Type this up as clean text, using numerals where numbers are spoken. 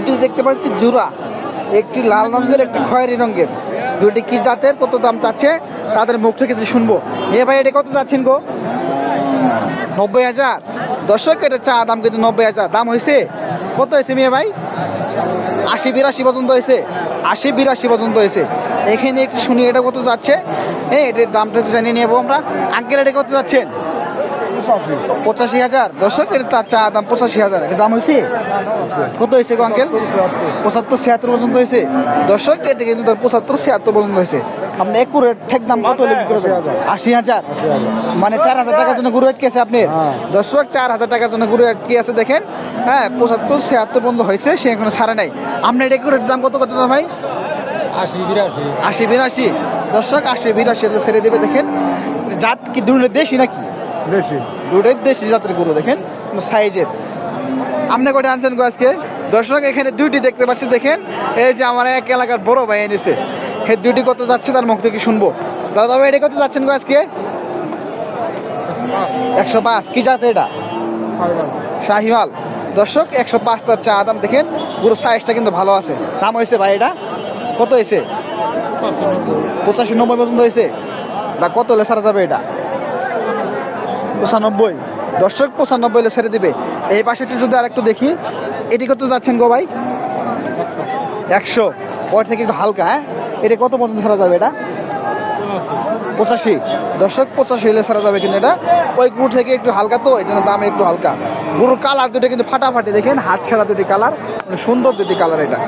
দুটি দেখতে পাচ্ছি জোড়া, একটি লাল রঙের একটি খয়েরি রঙের। দুটি কি জাতের, কত দাম চাচ্ছে তাদের মুখ থেকে যে শুনবো। এ ভাই এটা কত চাচ্ছেন গো? 90,000। দর্শক এটা চা দাম কিন্তু 90,000 দাম হয়েছে। কত হয়েছে মেয়ে ভাই? 80-82 পর্যন্ত হয়েছে। 80-82 পর্যন্ত হয়েছে। এখানে একটু শুনি এটা কত যাচ্ছে। হ্যাঁ, এটার দামটা একটু জানিয়ে নেবো আমরা। আঙ্কেল এটা কত যাচ্ছেন? 85,000। দর্শক এটা চা দাম 85,000। এটা দাম হয়েছে কত হয়েছে গো আঙ্কেল? 75-76 পর্যন্ত হয়েছে। দর্শক এটা কিন্তু 75-76 পর্যন্ত হয়েছে। আপনি একুরেট ঠিক দাম কত হলে বিক্রি করবেন? 80,000। মানে 4,000 টাকার জন্য গরু আটকেছে আপনি। দর্শক 4,000 টাকার জন্য গরু আটকে আছে দেখেন। হ্যাঁ, 75-76 পর্যন্ত হয়েছে, সে এখনো ছাড়ে নাই। আপনার একুরেট দাম কত কত ভাই? 80-82। দর্শক 80-82 ছেড়ে দেবে দেখেন। জাত কি দুটোর দেশি নাকি? বেশি দুটোই দেশি জাতের গরু দেখেন সাইজের। আপনি কয়টা আনছেন গো আজকে? দর্শক এখানে দুইটি দেখতে পাচ্ছি দেখেন। এই যে আমার এক এলাকার বড় ভাই এনেছে। এই দুইটি কত যাচ্ছে তার মুখ থেকে শুনবো। দাদা ভাই এটা কত যাচ্ছেন গো আজকে? 105। কি জাত এটা? শাহিওয়াল। দর্শক 105 তার চা দাম দেখেন। গরুর সাইজটা কিন্তু ভালো আছে। দাম হয়েছে ভাই এটা কত হয়েছে? 85-90 পর্যন্ত হয়েছে। বা কত হলে ছাড়া যাবে এটা? 95। দর্শক 95 হলে ছেড়ে দিবে। এই পাশেটি যদি আর একটু দেখি, এটি কত যাচ্ছেন গো ভাই? 100। ওর থেকে একটু হালকা। হ্যাঁ, এটা কত পর্যন্ত ছাড়া যাবে এটা? 85। দর্শক 85 হলে ছাড়া যাবে কিন্তু এটা ওই গুড় থেকে একটু হালকা, তো এই জন্য দাম একটু হালকা। গরুর কালার দুটো কিন্তু ফাটাফাটি দেখেন, হাত ছাড়া দুটি কালার, সুন্দর দুটি কালার এটা।